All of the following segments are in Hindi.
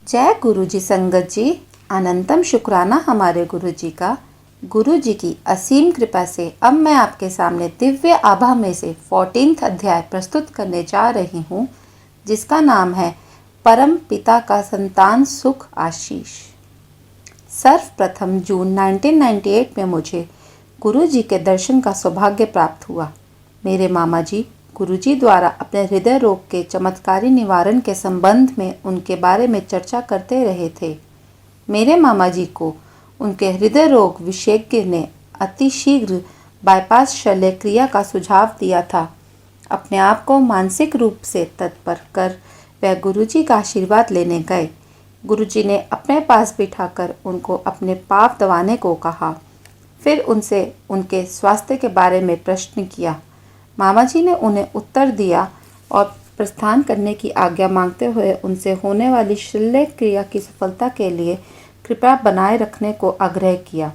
जय गुरुजी संगत जी। अनंतम शुक्राना हमारे गुरुजी का। गुरुजी की असीम कृपा से अब मैं आपके सामने दिव्य आभा में से 14th अध्याय प्रस्तुत करने जा रही हूँ, जिसका नाम है परम पिता का संतान सुख आशीष। सर्वप्रथम जून 1998 में मुझे गुरुजी के दर्शन का सौभाग्य प्राप्त हुआ। मेरे मामा जी गुरुजी द्वारा अपने हृदय रोग के चमत्कारी निवारण के संबंध में उनके बारे में चर्चा करते रहे थे। मेरे मामा जी को उनके हृदय रोग विशेषज्ञ ने अतिशीघ्र बाईपास शल्य क्रिया का सुझाव दिया था। अपने आप को मानसिक रूप से तत्पर कर वह गुरुजी का आशीर्वाद लेने गए। गुरुजी ने अपने पास बिठाकर उनको अपने पाप दबाने को कहा। फिर उनसे उनके स्वास्थ्य के बारे में प्रश्न किया। मामा जी ने उन्हें उत्तर दिया और प्रस्थान करने की आज्ञा मांगते हुए उनसे होने वाली शल्य क्रिया की सफलता के लिए कृपा बनाए रखने को आग्रह किया।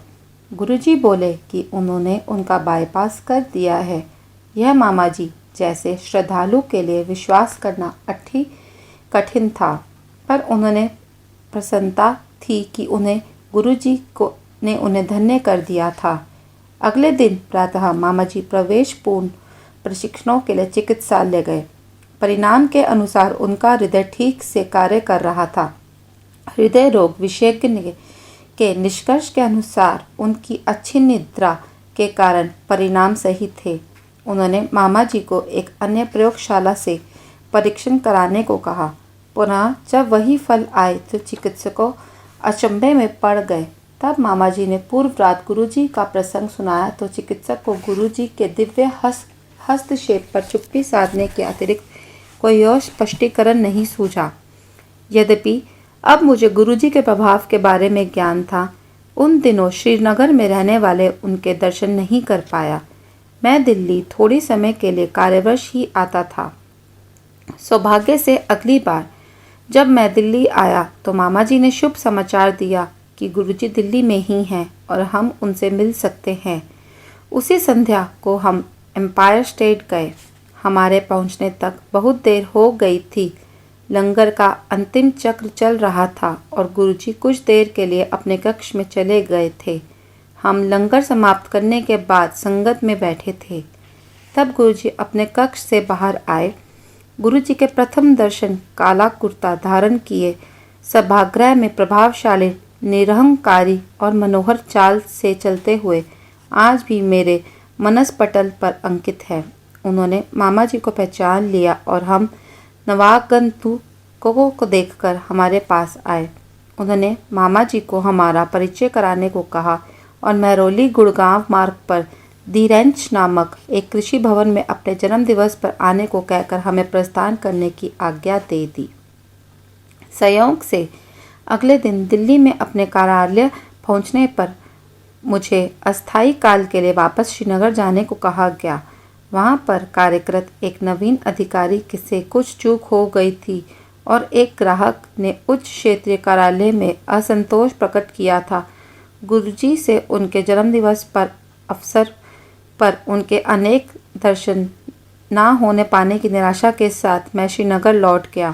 गुरुजी बोले कि उन्होंने उनका बाईपास कर दिया है। यह मामा जी जैसे श्रद्धालु के लिए विश्वास करना अति कठिन था, पर उन्होंने प्रसन्नता थी कि उन्हें गुरुजी को ने उन्हें धन्य कर दिया था। अगले दिन प्रातः मामा जी प्रवेशपूर्ण प्रशिक्षणों के लिए चिकित्सालय गए। परिणाम के अनुसार उनका हृदय ठीक से कार्य कर रहा था। हृदय रोग विशेषज्ञ के निष्कर्ष के अनुसार उनकी अच्छी निद्रा के कारण परिणाम सही थे। उन्होंने मामा जी को एक अन्य प्रयोगशाला से परीक्षण कराने को कहा। पुनः जब वही फल आए तो चिकित्सकों अचंभे में पड़ गए। तब मामा जी ने पूर्व रात गुरुजी का प्रसंग सुनाया तो चिकित्सक को गुरुजी के दिव्य हस्तक्षेप पर चुप्पी साधने के अतिरिक्त कोई और स्पष्टीकरण नहीं सूझा। यद्यपि अब मुझे गुरुजी के प्रभाव के बारे में ज्ञान था। उन दिनों श्रीनगर में रहने वाले उनके दर्शन नहीं कर पाया। मैं दिल्ली थोड़ी समय के लिए कार्यवश ही आता था। सौभाग्य से अगली बार जब मैं दिल्ली आया तो मामा जी ने शुभ समाचार दिया कि गुरुजी दिल्ली में ही हैं और हम उनसे मिल सकते हैं। उसी संध्या को हम एम्पायर स्टेट गए। हमारे पहुंचने तक बहुत देर हो गई थी। लंगर का अंतिम चक्र चल रहा था और गुरुजी कुछ देर के लिए अपने कक्ष में चले गए थे। हम लंगर समाप्त करने के बाद संगत में बैठे थे। तब गुरुजी अपने कक्ष से बाहर आए। गुरुजी के प्रथम दर्शन काला कुर्ता धारण किए सभागृह में प्रभावशाली, निरहंकारी और मनोहर चाल से चलते हुए आज भी मेरे मनसपटल पर अंकित है। उन्होंने मामा जी को पहचान लिया और हम नवागंतुकों को देखकर हमारे पास आए। उन्होंने मामा जी को हमारा परिचय कराने को कहा और महरौली गुड़गांव मार्ग पर धीरेंच नामक एक कृषि भवन में अपने जन्मदिवस पर आने को कहकर हमें प्रस्थान करने की आज्ञा दे दी। संयोग से अगले दिन दिल्ली में अपने कार्यालय पहुंचने पर मुझे अस्थायी काल के लिए वापस श्रीनगर जाने को कहा गया। वहां पर कार्यरत एक नवीन अधिकारी से कुछ चूक हो गई थी और एक ग्राहक ने उच्च क्षेत्रीय कार्यालय में असंतोष प्रकट किया था। गुरुजी से उनके जन्मदिवस पर अवसर पर उनके अनेक दर्शन ना होने पाने की निराशा के साथ मैं श्रीनगर लौट गया।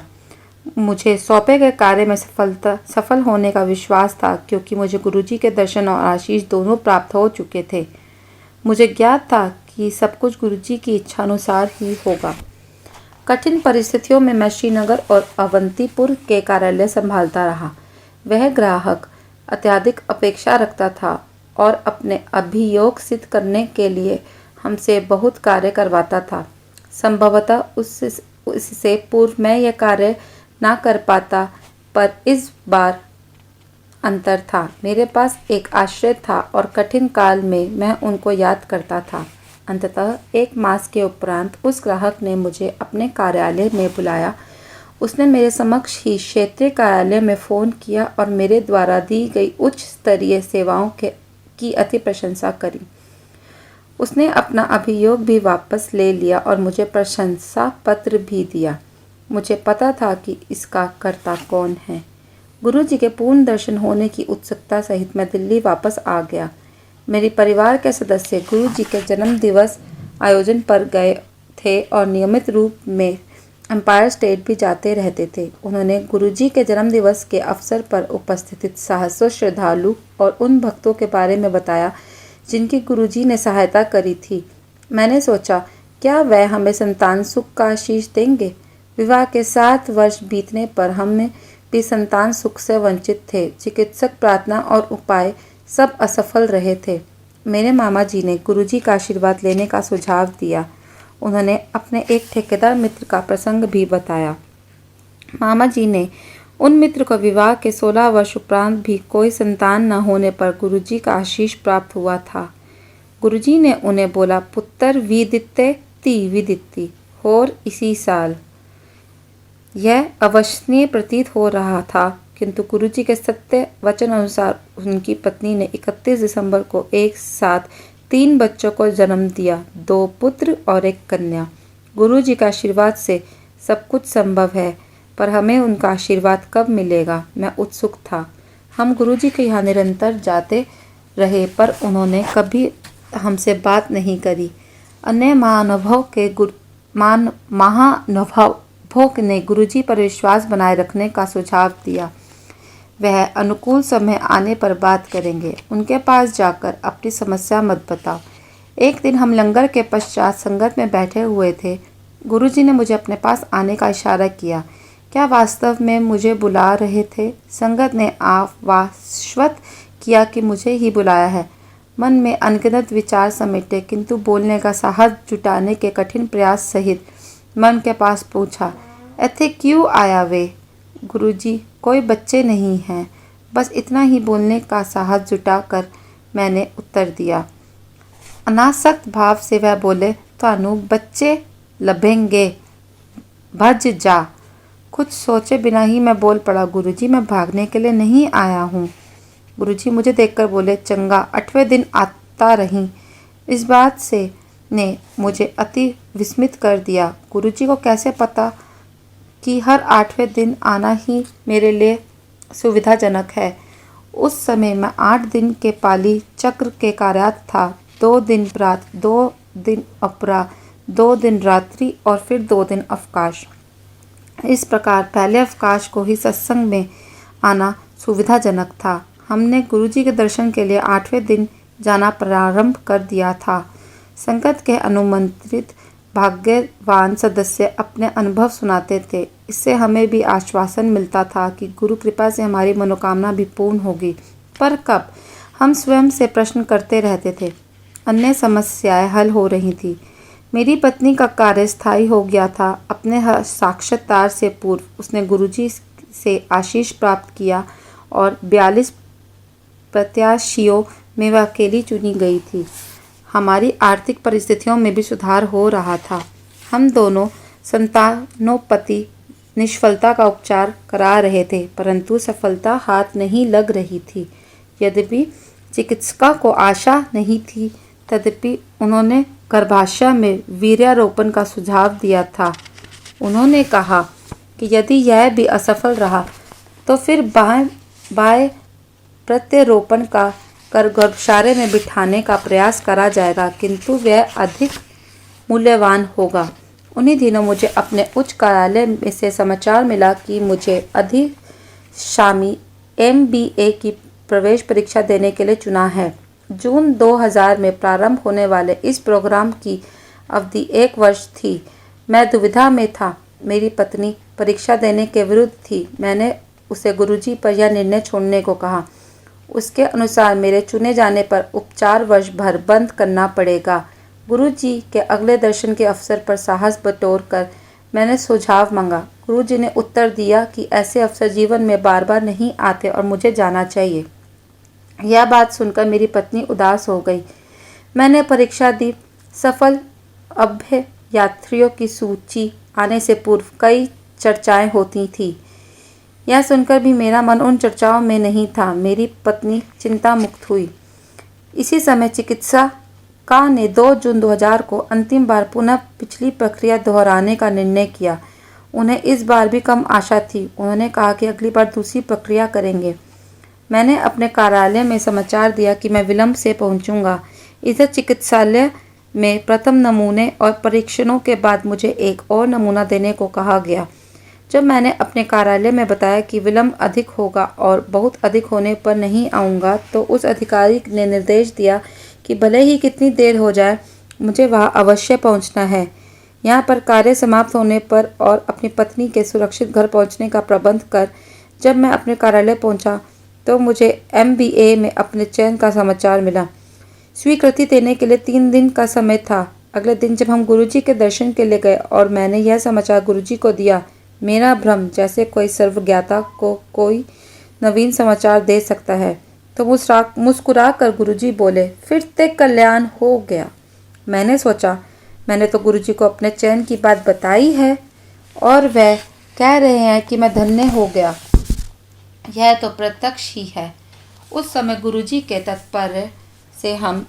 मुझे सौंपे गए कार्य में सफल होने का विश्वास था, क्योंकि मुझे गुरुजी के दर्शन और आशीष दोनों प्राप्त हो चुके थे। मुझे ज्ञात था कि सब कुछ गुरुजी की इच्छा अनुसार ही होगा। कठिन परिस्थितियों में मैं श्रीनगर और अवंतीपुर के कार्यालय संभालता रहा। वह ग्राहक अत्यधिक अपेक्षा रखता था और अपने अभियोग सिद्ध करने के लिए हमसे बहुत कार्य करवाता था। संभवतः उससे पूर्व मैं यह कार्य ना कर पाता, पर इस बार अंतर था। मेरे पास एक आश्रय था और कठिन काल में मैं उनको याद करता था। अंततः एक मास के उपरांत उस ग्राहक ने मुझे अपने कार्यालय में बुलाया। उसने मेरे समक्ष ही क्षेत्रीय कार्यालय में फ़ोन किया और मेरे द्वारा दी गई उच्च स्तरीय सेवाओं की अति प्रशंसा करी। उसने अपना अभियोग भी वापस ले लिया और मुझे प्रशंसा पत्र भी दिया। मुझे पता था कि इसका कर्ता कौन है। गुरुजी के पूर्ण दर्शन होने की उत्सुकता सहित मैं दिल्ली वापस आ गया। मेरे परिवार के सदस्य गुरुजी के जन्मदिवस आयोजन पर गए थे और नियमित रूप में एम्पायर स्टेट भी जाते रहते थे। उन्होंने गुरुजी के जन्मदिवस के अवसर पर उपस्थित सहस्रों श्रद्धालु और उन भक्तों के बारे में बताया जिनकी गुरुजी ने सहायता करी थी। मैंने सोचा, क्या वह हमें संतान सुख का आशीष देंगे? विवाह के 7 वर्ष बीतने पर हम भी संतान सुख से वंचित थे। चिकित्सक प्रार्थना और उपाय सब असफल रहे थे। मेरे मामा जी ने गुरुजी का आशीर्वाद लेने का सुझाव दिया। उन्होंने अपने एक ठेकेदार मित्र का प्रसंग भी बताया। मामा जी ने उन मित्र को विवाह के 16 वर्ष उपरांत भी कोई संतान न होने पर गुरुजी का आशीष प्राप्त हुआ था। गुरुजी ने उन्हें बोला, पुत्र विदित्ते ती विदित्ति और इसी साल। यह अविश्वसनीय प्रतीत हो रहा था, किंतु गुरुजी के सत्य वचन अनुसार उनकी पत्नी ने 31 दिसंबर को एक साथ 3 बच्चों को जन्म दिया, 2 पुत्र और 1 कन्या। गुरुजी का आशीर्वाद से सब कुछ संभव है, पर हमें उनका आशीर्वाद कब मिलेगा? मैं उत्सुक था। हम गुरुजी के यहाँ निरंतर जाते रहे, पर उन्होंने कभी हमसे बात नहीं करी। अन्य महानुभावों ने गुरुजी पर विश्वास बनाए रखने का सुझाव दिया। वह अनुकूल समय आने पर बात करेंगे। उनके पास जाकर अपनी समस्या मत बताओ। एक दिन हम लंगर के पश्चात संगत में बैठे हुए थे। गुरुजी ने मुझे अपने पास आने का इशारा किया। क्या वास्तव में मुझे बुला रहे थे? संगत ने आश्वस्त किया कि मुझे ही बुलाया है। मन में अनगिनत विचार समेटे, किंतु बोलने का साहस जुटाने के कठिन प्रयास सहित मन के पास पूछा, ऐथे क्यों आया वे? गुरुजी, कोई बच्चे नहीं हैं। बस इतना ही बोलने का साहस जुटाकर मैंने उत्तर दिया। अनासक्त भाव से वह बोले, थानू बच्चे लभेंगे, भज जा। कुछ सोचे बिना ही मैं बोल पड़ा, गुरुजी, मैं भागने के लिए नहीं आया हूँ। गुरुजी मुझे देखकर बोले, चंगा, 8वें दिन आता रही। इस बात से ने मुझे अति विस्मित कर दिया। गुरुजी को कैसे पता कि हर 8वें दिन आना ही मेरे लिए सुविधाजनक है? उस समय मैं 8 दिन के पाली चक्र के कार्यात था। 2 दिन प्रात, 2 दिन अपरा, 2 दिन रात्रि और फिर 2 दिन अवकाश। इस प्रकार पहले अवकाश को ही सत्संग में आना सुविधाजनक था। हमने गुरुजी के दर्शन के लिए 8वें दिन जाना प्रारंभ कर दिया था। संगत के अनुमंत्रित भाग्यवान सदस्य अपने अनुभव सुनाते थे। इससे हमें भी आश्वासन मिलता था कि गुरु कृपा से हमारी मनोकामना भी पूर्ण होगी। पर कब? हम स्वयं से प्रश्न करते रहते थे। अन्य समस्याएं हल हो रही थी। मेरी पत्नी का कार्य स्थायी हो गया था। अपने साक्षात्कार से पूर्व उसने गुरुजी से आशीष प्राप्त किया और 42 प्रत्याशियों में वह अकेली चुनी गई थी। हमारी आर्थिक परिस्थितियों में भी सुधार हो रहा था। हम दोनों संतानोपति निष्फलता का उपचार करा रहे थे, परंतु सफलता हाथ नहीं लग रही थी। यद्यपि चिकित्सका को आशा नहीं थी, तथापि उन्होंने गर्भाशय में वीर्यारोपण का सुझाव दिया था। उन्होंने कहा कि यदि यह भी असफल रहा तो फिर बाह्य प्रत्यारोपण का कर गर्भशाला में बिठाने का प्रयास करा जाएगा, किंतु वह अधिक मूल्यवान होगा। उन्हीं दिनों मुझे अपने उच्च कार्यालय में से समाचार मिला कि मुझे अधिशामी MBA की प्रवेश परीक्षा देने के लिए चुना है। जून 2000 में प्रारंभ होने वाले इस प्रोग्राम की अवधि 1 वर्ष थी। मैं दुविधा में था। मेरी पत्नी परीक्षा देने के विरुद्ध थी। मैंने उसे गुरुजी पर यह निर्णय छोड़ने को कहा। उसके अनुसार मेरे चुने जाने पर उपचार वर्ष भर बंद करना पड़ेगा। गुरुजी के अगले दर्शन के अवसर पर साहस बटोर कर मैंने सुझाव मांगा। गुरुजी ने उत्तर दिया कि ऐसे अवसर जीवन में बार बार नहीं आते और मुझे जाना चाहिए। यह बात सुनकर मेरी पत्नी उदास हो गई। मैंने परीक्षा दी। सफल अभ्ययात्रियों की सूची आने से पूर्व कई चर्चाएं होती थी। यह सुनकर भी मेरा मन उन चर्चाओं में नहीं था। मेरी पत्नी चिंता मुक्त हुई। इसी समय चिकित्सका ने 2 जून 2000 को अंतिम बार पुनः पिछली प्रक्रिया दोहराने का निर्णय किया। उन्हें इस बार भी कम आशा थी। उन्होंने कहा कि अगली बार दूसरी प्रक्रिया करेंगे। मैंने अपने कार्यालय में समाचार दिया कि मैं विलंब से पहुंचूंगा। इधर चिकित्सालय में प्रथम नमूने और परीक्षणों के बाद मुझे एक और नमूना देने को कहा गया। जब मैंने अपने कार्यालय में बताया कि विलंब अधिक होगा और बहुत अधिक होने पर नहीं आऊँगा, तो उस अधिकारी ने निर्देश दिया कि भले ही कितनी देर हो जाए, मुझे वहाँ अवश्य पहुँचना है। यहाँ पर कार्य समाप्त होने पर और अपनी पत्नी के सुरक्षित घर पहुँचने का प्रबंध कर जब मैं अपने कार्यालय पहुँचा, तो मुझे MBA में अपने चयन का समाचार मिला। स्वीकृति देने के लिए 3 दिन का समय था। अगले दिन जब हम गुरुजी के दर्शन के लिए गए और मैंने यह समाचार गुरुजी को दिया, मेरा भ्रम जैसे कोई सर्वज्ञाता को कोई नवीन समाचार दे सकता है, तो मुस्कुरा कर गुरुजी बोले, फिर ते कल्याण हो गया। मैंने सोचा, मैंने तो गुरुजी को अपने चयन की बात बताई है और वह कह रहे हैं कि मैं धन्य हो गया। यह तो प्रत्यक्ष ही है। उस समय गुरुजी के तात्पर्य से हम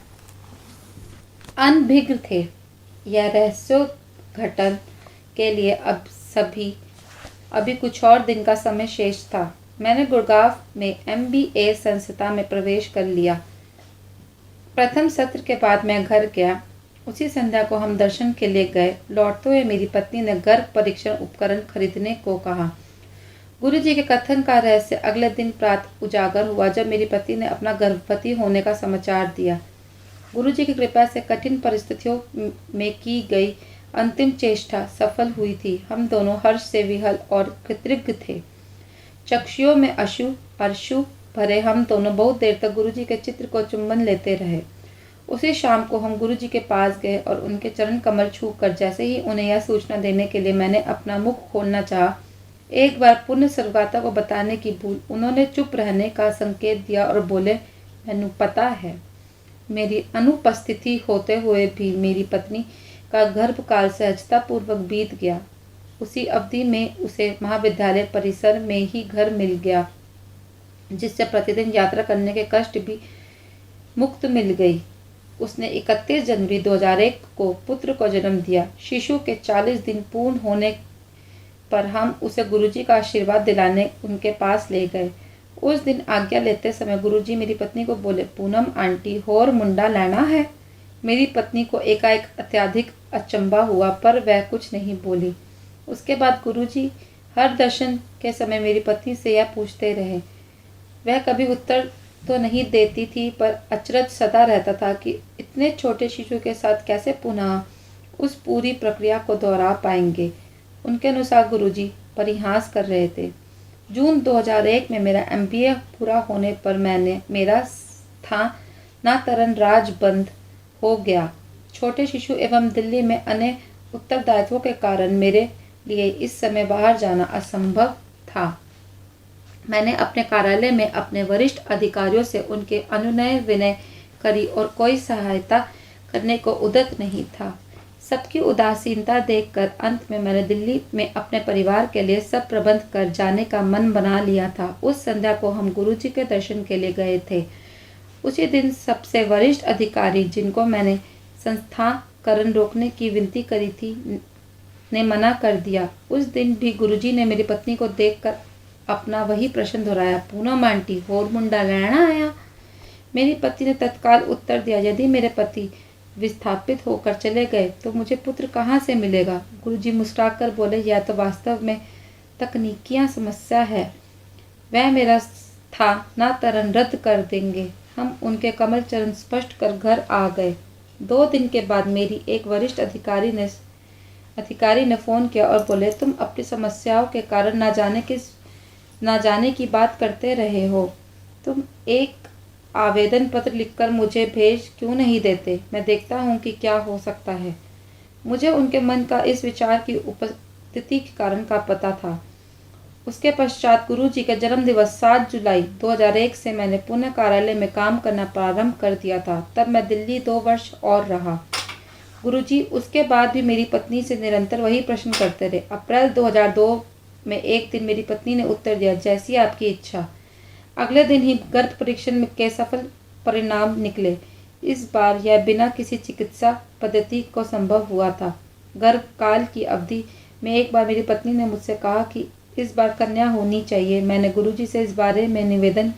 अनभिज्ञ थे। यह रहस्योद्घाटन के लिए अभी कुछ और दिन का समय शेष था। मैंने गुड़गांव में MBA संस्था में प्रवेश कर लिया। प्रथम सत्र के बाद मैं घर गया। उसी संध्या को हम दर्शन के लिए गए। लौटते हुए मेरी पत्नी ने गर्भ परीक्षण उपकरण खरीदने को कहा। गुरुजी के कथन का रहस्य अगले दिन प्रातः उजागर हुआ जब मेरी पत्नी ने अपना गर्भवती होने का समाचार दिया। गुरुजी की कृपा से कठिन परिस्थितियों में की गई अंतिम चेष्टा सफल हुई थी। हम दोनों हर्ष से विहल और कृतज्ञ थे। चक्षुओं में अश्रु भरे हम दोनों बहुत देर तक गुरुजी के चित्र को चुंबन लेते रहे। उसी शाम को हम गुरुजी के पास गए और उनके चरण कमल छू कर जैसे ही उन्हें यह सूचना देने के लिए मैंने अपना मुख खोलना चाहा, एक बार पुण्य सर्वगाता को बताने की भूल उन्होंने चुप रहने का संकेत दिया और बोले, मैनू पता है। मेरी अनुपस्थिति होते हुए भी मेरी पत्नी का गर्भकाल सहजतापूर्वक बीत गया। उसी अवधि में उसे महाविद्यालय परिसर में ही घर मिल गया, जिससे प्रतिदिन यात्रा करने के कष्ट भी मुक्त मिल गई। उसने 31 जनवरी 2001 को पुत्र को जन्म दिया। शिशु के 40 दिन पूर्ण होने पर हम उसे गुरुजी का आशीर्वाद दिलाने उनके पास ले गए। उस दिन आज्ञा लेते समय गुरुजी मेरी पत्नी को बोले, पूनम आंटी होर मुंडा लेना है। मेरी पत्नी को एकाएक अत्यधिक अचंभा हुआ, पर वह कुछ नहीं बोली। उसके बाद गुरुजी हर दर्शन के समय मेरी पत्नी से यह पूछते रहे। वह कभी उत्तर तो नहीं देती थी, पर अचरज सदा रहता था कि इतने छोटे शिशु के साथ कैसे पुनः उस पूरी प्रक्रिया को दोहरा पाएंगे। उनके अनुसार गुरुजी परिहास कर रहे थे। जून 2001 में मेरा MBA पूरा होने पर मेरा स्थानांतरण राजबंद हो गया। छोटे शिशु एवं दिल्ली में अन्य उत्तरदायित्वों के कारण मेरे लिए इस समय बाहर जाना असंभव था। मैंने अपने कार्यालय में अपने वरिष्ठ अधिकारियों से उनके अनुनय विनय करी और कोई सहायता करने को उद्यत नहीं था। सबकी उदासीनता देखकर अंत में मैंने दिल्ली में अपने परिवार के लिए सब प्रबंध कर जाने का मन बना लिया था। उस संध्या को हम गुरुजी के दर्शन के लिए गए थे। उसी दिन सबसे वरिष्ठ अधिकारी, जिनको मैंने संस्थाकरण रोकने की विनती करी थी, ने मना कर दिया। उस दिन भी गुरुजी ने मेरी पत्नी को देखकर अपना वही प्रश्न दोहराया, पूनम आंटी होर मुंडा लेना आया। मेरी पत्नी ने तत्काल उत्तर दिया, यदि मेरे पति विस्थापित होकर चले गए तो मुझे पुत्र कहाँ से मिलेगा। गुरुजी मुस्कुराकर बोले, यह तो वास्तव में तकनीकियाँ समस्या है। वह मेरा स्थानांतरण रद्द कर देंगे। हम उनके कमल चरण स्पष्ट कर घर आ गए। 2 दिन के बाद मेरी एक वरिष्ठ अधिकारी ने फ़ोन किया और बोले, तुम अपनी समस्याओं के कारण ना जाने की बात करते रहे हो। तुम एक आवेदन पत्र लिखकर मुझे भेज क्यों नहीं देते? मैं देखता हूँ कि क्या हो सकता है। मुझे उनके मन का इस विचार की उपस्थिति के कारण का पता था। उसके पश्चात गुरुजी के जन्म दिवस 7 जुलाई 2001 से मैंने पुनः कार्यालय में काम करना प्रारंभ कर दिया था। तब मैं दिल्ली 2 वर्ष और रहा। गुरुजी उसके बाद भी मेरी पत्नी से निरंतर वही प्रश्न करते रहे। अप्रैल 2002 में एक दिन मेरी पत्नी ने उत्तर दिया, जैसी आपकी इच्छा। अगले दिन ही गर्भ परीक्षण के सफल परिणाम निकले। इस बार यह बिना किसी चिकित्सा पद्धति को संभव हुआ था। गर्भकाल की अवधि में एक बार मेरी पत्नी ने मुझसे कहा कि इस बार कन्या होनी चाहिए। मैंने गुरुजी से इस बारे में निवेदन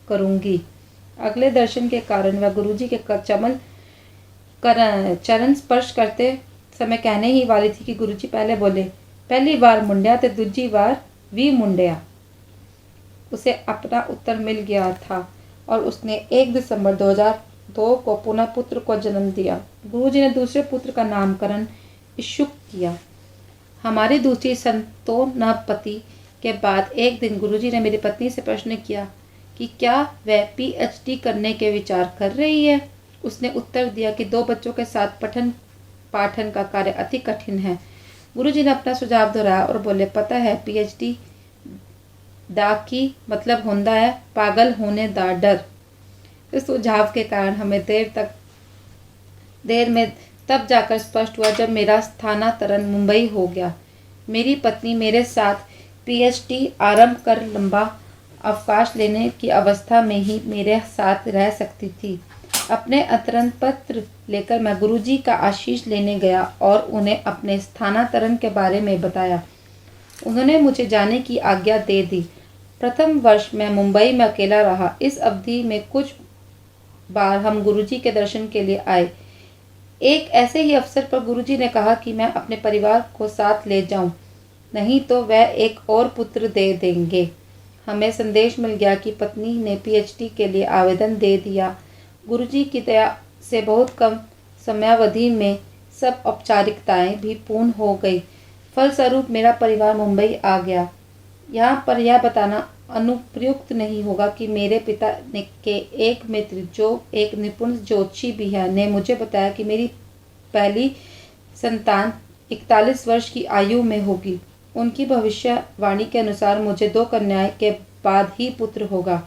करूंगी। अगले दर्शन के कारण वह गुरुजी के चरण स्पर्श करते समय कहने ही वाली थी कि गुरुजी पहले बोले, पहली बार मुंडिया तो दूजी बार भी मुंडिया। उसे अपना उत्तर मिल गया था और उसने 1 दिसंबर 2002 को पुनः पुत्र को जन्म दिया। गुरुजी ने दूसरे पुत्र का नामकरण इच्छुक किया। हमारी दूसरी संतानोत्पत्ति के बाद एक दिन गुरुजी ने मेरी पत्नी से प्रश्न किया कि क्या वह पीएचडी करने के विचार कर रही है। उसने उत्तर दिया कि 2 बच्चों के साथ पठन पाठन का कार्य अति कठिन है। गुरुजी ने अपना सुझाव दोहराया और बोले, पता है पीएचडी दा की मतलब होता है पागल होने दा डर। इस सुझाव के कारण हमें देर में तब जाकर स्पष्ट हुआ जब मेरा स्थानांतरण मुंबई हो गया। मेरी पत्नी मेरे साथ पीएचडी आरंभ कर लंबा अवकाश लेने की अवस्था में ही मेरे साथ रह सकती थी। अपने अंतरण पत्र लेकर मैं गुरुजी का आशीष लेने गया और उन्हें अपने स्थानांतरण के बारे में बताया। उन्होंने मुझे जाने की आज्ञा दे दी। प्रथम वर्ष मैं मुंबई में अकेला रहा। इस अवधि में कुछ बार हम गुरुजी के दर्शन के लिए आए। एक ऐसे ही अवसर पर गुरुजी ने कहा कि मैं अपने परिवार को साथ ले जाऊं, नहीं तो वह एक और पुत्र दे देंगे। हमें संदेश मिल गया कि पत्नी ने पीएचडी के लिए आवेदन दे दिया। गुरुजी की दया से बहुत कम समयावधि में सब औपचारिकताएं भी पूर्ण हो गई। फलस्वरूप मेरा परिवार मुंबई आ गया। यहाँ पर यह बताना अनुप्रयुक्त नहीं होगा कि मेरे पिता के एक मित्र जो एक निपुण ज्योतिषी भी है ने मुझे बताया कि मेरी पहली संतान 41 वर्ष की आयु में होगी। उनकी भविष्यवाणी के अनुसार मुझे 2 कन्याएं के बाद ही पुत्र होगा।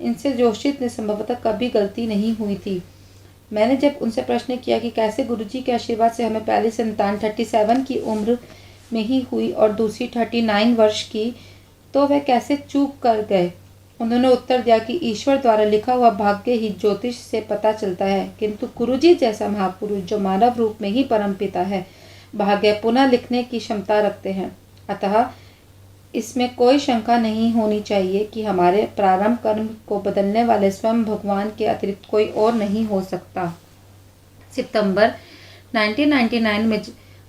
इनसे जोशित ने संभवतः कभी गलती नहीं हुई थी। मैंने जब उनसे प्रश्न किया कि कैसे गुरुजी के आशीर्वाद से हमें पहली संतान 37 की उम्र में ही हुई और दूसरी 39 वर्ष की, तो वह कैसे चूक कर गए। उन्होंने उत्तर दिया कि ईश्वर द्वारा लिखा हुआ भाग्य ही ज्योतिष से पता चलता है, किंतु गुरुजी जैसा महापुरुष जो मानव रूप में ही परमपिता है, भाग्य पुनः लिखने की क्षमता रखते हैं। अतः इसमें कोई शंका नहीं होनी चाहिए कि हमारे प्रारंभ कर्म को बदलने वाले स्वयं भगवान के अतिरिक्त कोई और नहीं हो सकता। सितंबर 1999 में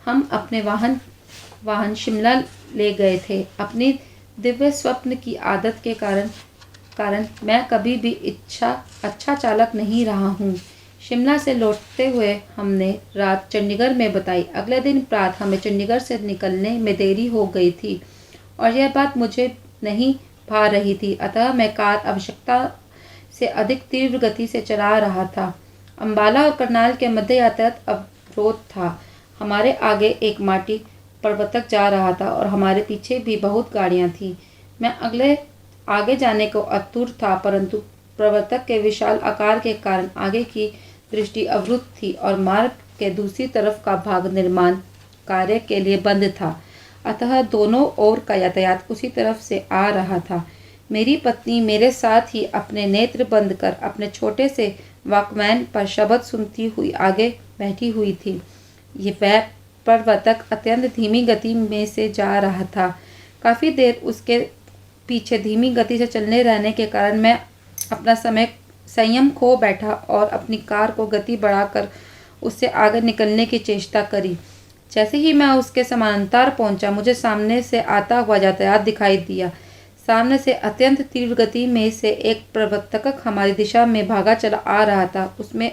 हम अपने वाहन शिमला ले गए थे। अपनी दिव्य स्वप्न की आदत के कारण मैं कभी भी अच्छा चालक नहीं रहा हूँ। शिमला से लौटते हुए हमने रात चंडीगढ़ में बिताई। अगले दिन प्रातः हमें चंडीगढ़ से निकलने में देरी हो गई थी और यह बात मुझे नहीं भा रही थी। अतः मैं कार आवश्यकता से अधिक तीव्र गति से चला रहा था। अम्बाला और करनाल के मध्य यातायात अवरोध था। हमारे आगे एक माटी प्रवर्तक जा रहा था और हमारे पीछे भी बहुत गाड़ियां थीं। मैं आगे जाने को आतुर था, परंतु प्रवर्तक के विशाल आकार के कारण आगे की दृष्टि अवरुद्ध थी और मार्ग के दूसरी तरफ का भाग निर्माण कार्य के लिए बंद था। अतः दोनों ओर का यातायात उसी तरफ से आ रहा था। मेरी पत्नी मेरे साथ ही अपने नेत्र बंद कर अपने छोटे से वॉकमैन पर शब्द सुनती हुई आगे बैठी हुई थी। ये वह प्रवर्तक अत्यंत धीमी गति में से जा रहा था। काफ़ी देर उसके पीछे धीमी गति से चलने रहने के कारण मैं अपना संयम खो बैठा और अपनी कार को गति बढ़ाकर उससे आगे निकलने की चेष्टा करी। जैसे ही मैं उसके समानांतर पहुंचा, मुझे सामने से आता हुआ यातायात दिखाई दिया। सामने से अत्यंत तीव्र गति में से एक प्रवर्तक हमारी दिशा में भागा चला आ रहा था। उसमें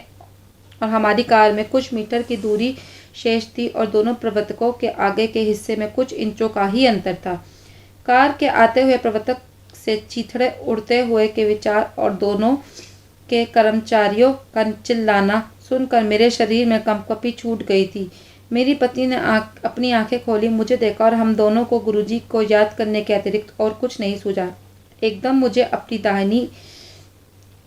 और हमारी कार में कुछ मीटर की दूरी शेष थी और दोनों प्रवर्तकों के आगे के हिस्से में कुछ इंचों का ही अंतर था। कार के आते हुए प्रवर्तक से चीथड़े उड़ते हुए के विचार और दोनों के कर्मचारियों का चिल्लाना सुनकर मेरे शरीर में कंपकपी छूट गई थी। मेरी पत्नी ने अपनी आंखें खोली, मुझे देखा और हम दोनों को गुरुजी को याद करने के अतिरिक्त और कुछ नहीं सूझा। एकदम मुझे अपनी दाहिनी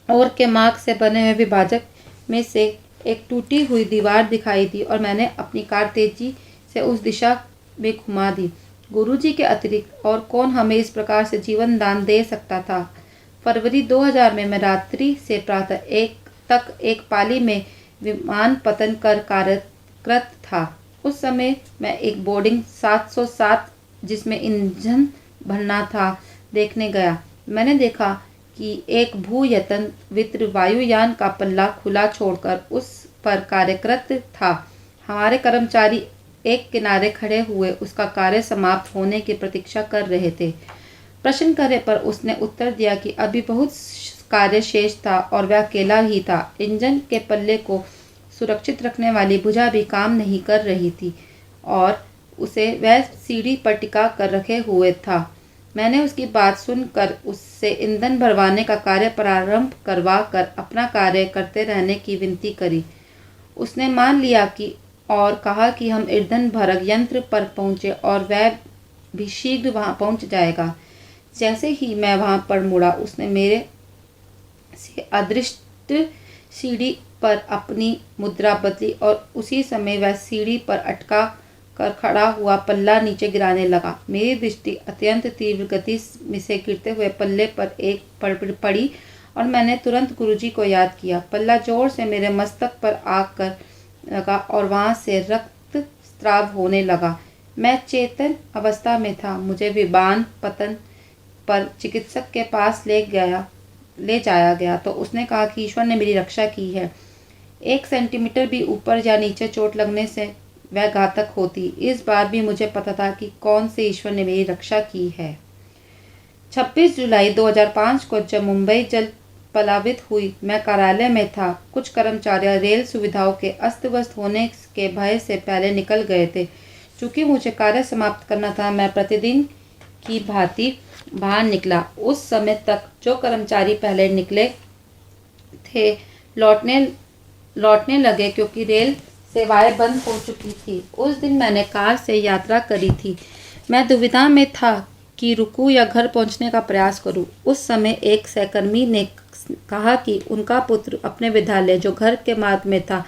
ओर के मार्ग से बने हुए विभाजक में से एक टूटी हुई दीवार दिखाई दी और मैंने अपनी कार तेजी से उस दिशा में घुमा दी। गुरुजी के अतिरिक्त और कौन हमें इस प्रकार से जीवन दान दे सकता था। फरवरी 2000 में मैं रात्रि से प्रातः तक एक पाली में विमान पतन कर कार्यरत था। उस समय मैं एक बोर्डिंग 707 जिसमें ईंधन भरना था देखने गया। मैंने देखा कि एक भूयतन वित्र वायुयान का पल्ला खुला छोड़कर उस पर कार्यरत था। हमारे कर्मचारी एक किनारे खड़े हुए उसका कार्य समाप्त होने की प्रतीक्षा कर रहे थे। प्रश्न करने पर उसने उत्तर दिया कि अभी बहुत कार्य शेष था और वह अकेला ही था। इंजन के पल्ले को सुरक्षित रखने वाली भुजा भी काम नहीं कर रही थी और उसे वह सीढ़ी पर टिका कर रखे हुए था। मैंने उसकी बात सुनकर उससे ईंधन भरवाने का कार्य प्रारंभ करवा कर अपना कार्य करते रहने की विनती करी। उसने मान लिया कि और कहा कि हम ईंधन भरक यंत्र पर पहुंचे और वह भी शीघ्र वहां पहुंच जाएगा। जैसे ही मैं वहां पर मुड़ा उसने मेरे से अदृष्ट सीढ़ी पर अपनी मुद्रा बदली और उसी समय वह सीढ़ी पर अटका कर खड़ा हुआ पल्ला नीचे गिराने लगा। मेरी दृष्टि अत्यंत तीव्र गति से गिरते हुए पल्ले पर एक पड़ी और मैंने तुरंत गुरुजी को याद किया। पल्ला जोर से मेरे मस्तक पर आकर लगा और वहां से रक्त स्राव होने लगा। मैं चेतन अवस्था में था। मुझे विमान पतन पर चिकित्सक के पास ले जाया गया तो उसने कहा कि ईश्वर ने मेरी रक्षा की है। 1 सेंटीमीटर भी ऊपर या नीचे चोट लगने से वह घातक होती। इस बार भी मुझे पता था कि कौन से ईश्वर ने मेरी रक्षा की है। 26 जुलाई 2005 को जब मुंबई जल प्लावित हुई, मैं कार्यालय में था। कुछ कर्मचारी रेल सुविधाओं के अस्त व्यस्त होने के भय से पहले निकल गए थे। चूंकि मुझे कार्य समाप्त करना था, मैं प्रतिदिन की भांति बाहर निकला। उस समय तक जो कर्मचारी पहले निकले थे लौटने लगे क्योंकि रेल सेवाएं बंद हो चुकी थी। उस दिन मैंने कार से यात्रा करी थी। मैं दुविधा में था कि रुकूं या घर पहुंचने का प्रयास करूं। उस समय एक सहकर्मी ने कहा कि उनका पुत्र अपने विद्यालय जो घर के मार्ग में था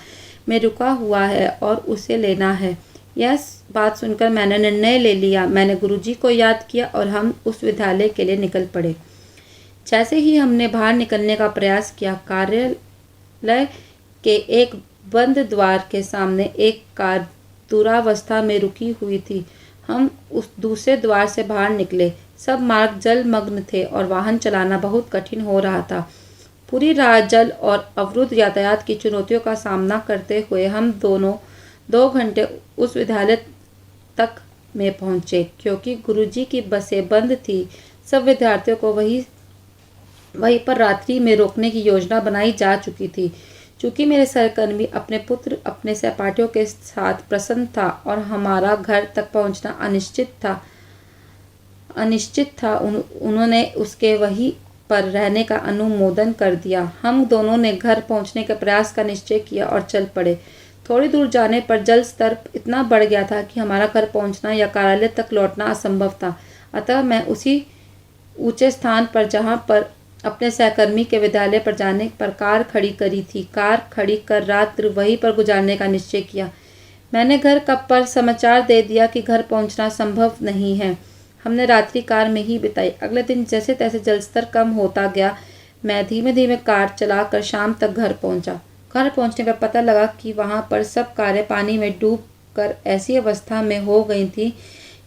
में रुका हुआ है और उसे लेना है। यह बात सुनकर मैंने निर्णय ले लिया। मैंने गुरुजी को याद किया और हम उस विद्यालय के लिए निकल पड़े। जैसे ही हमने बाहर निकलने का प्रयास किया, कार्यालय के एक बंद द्वार के सामने एक कार दुरावस्था में रुकी हुई थी। हम उस दूसरे द्वार से बाहर निकले। सब मार्ग जलमग्न थे और वाहन चलाना बहुत कठिन हो रहा था। पूरी रात जल और अवरुद्ध यातायात की चुनौतियों का सामना करते हुए हम दोनों 2 घंटे उस विद्यालय तक में पहुंचे। क्योंकि गुरुजी की बसें बंद थी, सब विद्यार्थियों को वहीं पर रात्रि में रोकने की योजना बनाई जा चुकी थी। चूंकि मेरे सहकर्मी अपने पुत्र अपने सहपाठियों के साथ प्रसन्न था और हमारा घर तक पहुंचना अनिश्चित था, उन्होंने उसके वहीं पर रहने का अनुमोदन कर दिया। हम दोनों ने घर पहुंचने के प्रयास का निश्चय किया और चल पड़े। थोड़ी दूर जाने पर जल स्तर इतना बढ़ गया था कि हमारा घर पहुंचना या कार्यालय तक लौटना असंभव था। अतः मैं उसी ऊंचे स्थान पर जहां पर अपने सहकर्मी के विद्यालय पर जाने पर कार खड़ी करी थी, कार खड़ी कर रात्र वहीं पर गुजारने का निश्चय किया। मैंने घर पर समाचार दे दिया कि घर पहुंचना संभव नहीं है। हमने रात्रि कार में ही बिताई। अगले दिन जैसे तैसे जलस्तर कम होता गया। मैं धीमे धीमे कार चलाकर शाम तक घर पहुंचा। घर पहुंचने पर पता लगा कि वहां पर सब कारें पानी में डूब कर ऐसी अवस्था में हो गई थी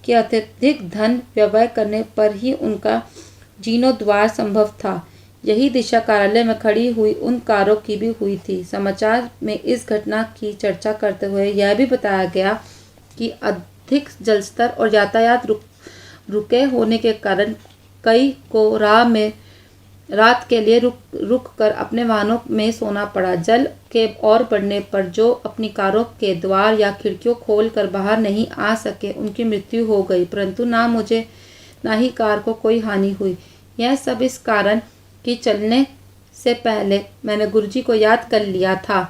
कि अत्यधिक धन व्यय करने पर ही उनका जीर्णोद्धार संभव था। यही दिशा कार्यालय में खड़ी हुई उन कारों की भी हुई थी। समाचार में इस घटना की चर्चा करते हुए यह भी बताया गया कि अधिक जलस्तर और यातायात रुके होने के कारण कई को रात के लिए रुक कर अपने वाहनों में सोना पड़ा। जल के और बढ़ने पर जो अपनी कारों के द्वार या खिड़कियों खोल कर बाहर नहीं आ सके, उनकी मृत्यु हो गई। परंतु ना मुझे ना ही कार को कोई हानि हुई। यह सब इस कारण कि चलने से पहले मैंने गुरुजी को याद कर लिया था।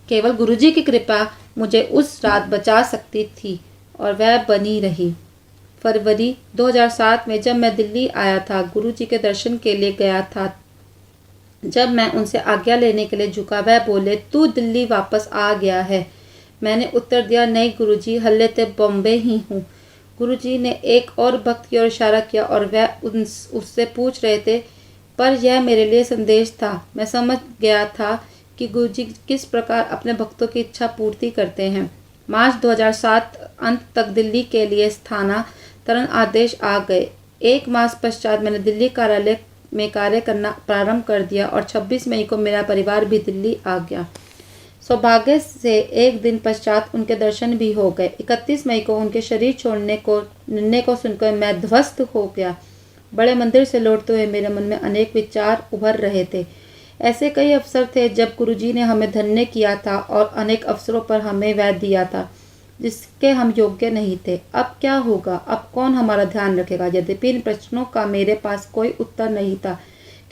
केवल गुरुजी की कृपा मुझे उस रात बचा सकती थी और वह बनी रही। फरवरी 2007 में जब मैं दिल्ली आया था, गुरुजी के दर्शन के लिए गया था। जब मैं उनसे आज्ञा लेने के लिए झुका, वह बोले, तू दिल्ली वापस आ गया है। मैंने उत्तर दिया, नहीं गुरुजी, हल्ले ते बॉम्बे ही हूँ। गुरुजी ने एक और भक्त की ओर इशारा किया और वह उससे पूछ रहे थे, पर यह मेरे लिए संदेश था। मैं समझ गया था कि गुरुजी किस प्रकार अपने भक्तों की इच्छा पूर्ति करते हैं। मार्च 2007 अंत तक दिल्ली के लिए स्थानांतरण आदेश आ गए। 1 मास पश्चात मैंने दिल्ली कार्यालय में कार्य करना प्रारंभ कर दिया और 26 मई को मेरा परिवार भी दिल्ली आ गया। सौभाग्य से एक दिन पश्चात उनके दर्शन भी हो गए। 31 मई को उनके शरीर छोड़ने को निर्णय को सुनकर मैं ध्वस्त हो गया। बड़े मंदिर से लौटते हुए मेरे मन में अनेक विचार उभर रहे थे। ऐसे कई अवसर थे जब गुरुजी ने हमें धन्य किया था और अनेक अवसरों पर हमें वह दिया था जिसके हम योग्य नहीं थे। अब क्या होगा? अब कौन हमारा ध्यान रखेगा? यद्यपि इन प्रश्नों का मेरे पास कोई उत्तर नहीं था,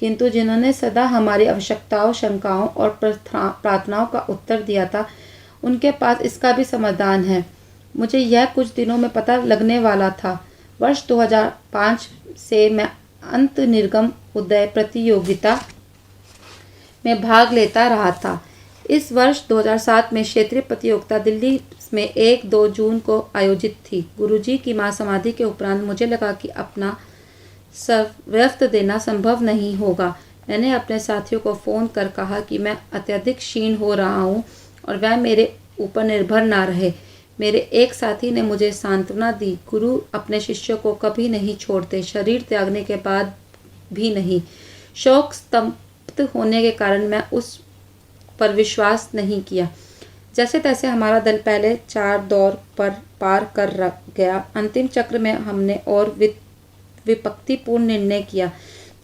किंतु जिन्होंने सदा हमारी आवश्यकताओं, शंकाओं और प्रार्थनाओं का उत्तर दिया था, उनके पास इसका भी समाधान है। मुझे यह कुछ दिनों में पता लगने वाला था। वर्ष 2005 से मैं अंत निर्गम उदय प्रतियोगिता में भाग लेता रहा था। इस वर्ष 2007 में क्षेत्रीय प्रतियोगिता दिल्ली में 1-2 जून को आयोजित थी। गुरुजी की महासमाधि के उपरांत मुझे लगा कि अपना व्यस्त देना संभव नहीं होगा। मैंने अपने साथियों को फ़ोन कर कहा कि मैं अत्यधिक क्षीण हो रहा हूँ और वह मेरे ऊपर निर्भर ना रहे। मेरे एक साथी ने मुझे सांत्वना दी। गुरु अपने शिष्यों को कभी नहीं छोड़ते, शरीर त्यागने के बाद भी नहीं। शोक स्तब्ध होने के कारण मैं उस पर विश्वास नहीं किया। जैसे तैसे हमारा दल पहले 4 दौर पर पार कर गया। अंतिम चक्र में हमने और विपत्तिपूर्ण निर्णय किया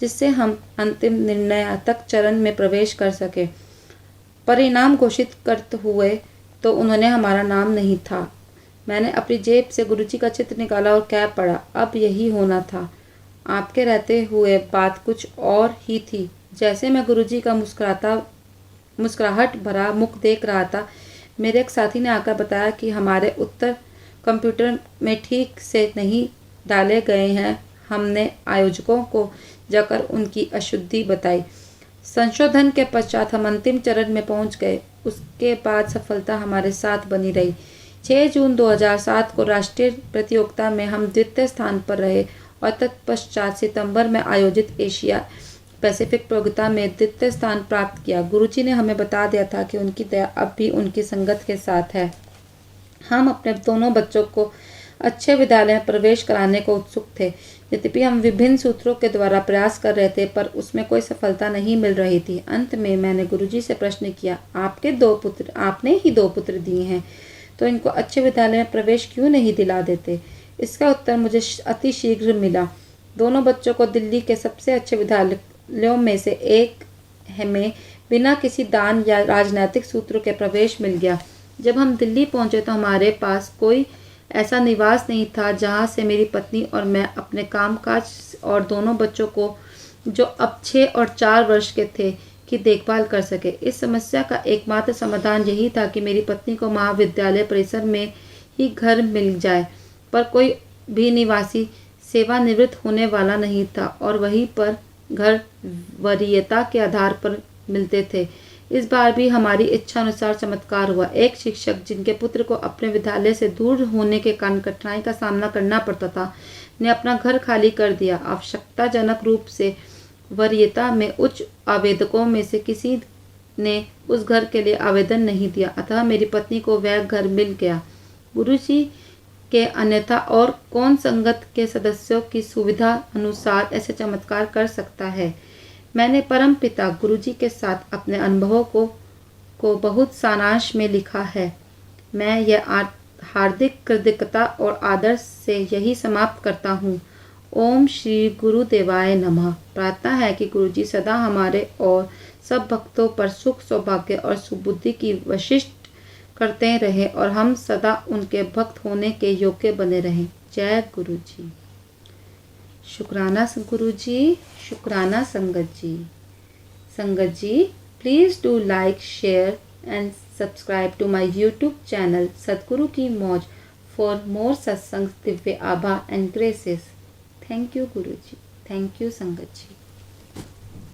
जिससे हम अंतिम निर्णयात्मक चरण में प्रवेश कर सके। परिणाम घोषित करते हुए तो उन्होंने हमारा नाम नहीं था। मैंने अपनी जेब से गुरुजी का चित्र निकाला और कह पड़ा, अब यही होना था। आपके रहते हुए बात कुछ और ही थी। जैसे मैं गुरुजी का मुस्कुराहट भरा मुख देख रहा था, मेरे एक साथी ने आकर बताया कि हमारे उत्तर कंप्यूटर में ठीक से नहीं डाले गए हैं। हमने आयोजकों को जाकर उनकी अशुद्धि बताई। संशोधन के पश्चात हम अंतिम चरण में पहुंच गए। उसके बाद सफलता हमारे साथ बनी रही। 6 जून 2007 को राष्ट्रीय प्रतियोगिता में हम द्वितीय स्थान पर रहे और तत्पश्चात सितंबर में आयोजित एशिया पैसिफिक प्रतियोगिता में द्वितीय स्थान प्राप्त किया। गुरुजी ने हमें बता दिया था कि उनकी दया अब भी उनकी संगत के साथ है। हम अपने दोनों बच्चों को अच्छे विद्यालय में प्रवेश कराने को उत्सुक थे। यद्यपि हम विभिन्न सूत्रों के द्वारा प्रयास कर रहे थे, पर उसमें कोई सफलता नहीं मिल रही थी। अंत में मैंने गुरुजी से प्रश्न किया, आपने ही 2 पुत्र दिए हैं, तो इनको अच्छे विद्यालय में प्रवेश क्यों नहीं दिला देते? इसका उत्तर मुझे अति शीघ्र मिला। दोनों बच्चों को दिल्ली के सबसे अच्छे विद्यालयों में से एक में बिना किसी दान या राजनैतिक सूत्रों के प्रवेश मिल गया। जब हम दिल्ली पहुंचे तो हमारे पास कोई ऐसा निवास नहीं था जहां से मेरी पत्नी और मैं अपने कामकाज और दोनों बच्चों को, जो अब 6 और 4 वर्ष के थे, की देखभाल कर सके। इस समस्या का एकमात्र समाधान यही था कि मेरी पत्नी को महाविद्यालय परिसर में ही घर मिल जाए, पर कोई भी निवासी सेवानिवृत्त होने वाला नहीं था और वहीं पर घर वरीयता के आधार पर मिलते थे। इस बार भी हमारी इच्छा अनुसार चमत्कार हुआ। एक शिक्षक जिनके पुत्र को अपने विद्यालय से दूर होने के कारण कठिनाई का सामना करना पड़ता था, ने अपना घर खाली कर दिया। आवश्यकताजनक रूप से वरीयता में उच्च आवेदकों में से किसी ने उस घर के लिए आवेदन नहीं दिया, अतः मेरी पत्नी को वह घर मिल गया। गुरुजी के अन्यथा और कौन संगत के सदस्यों की सुविधा अनुसार ऐसे चमत्कार कर सकता है? मैंने परम पिता गुरुजी के साथ अपने अनुभवों को बहुत सारांश में लिखा है। मैं यह हार्दिक कृतज्ञता और आदर से यही समाप्त करता हूँ। ओम श्री गुरुदेवाय नमः। प्रार्थना है कि गुरुजी सदा हमारे और सब भक्तों पर सुख, सौभाग्य और सुबुद्धि की वर्षित करते रहें और हम सदा उनके भक्त होने के योग्य बने रहें। जय गुरुजी। शुक्राना गुरुजी, शुक्राना संगत जी। संगत जी, please do like, share and subscribe to my YouTube channel सतगुरु की मौज for more satsang, divya abha and graces. Thank you guruji. Thank you संगत जी।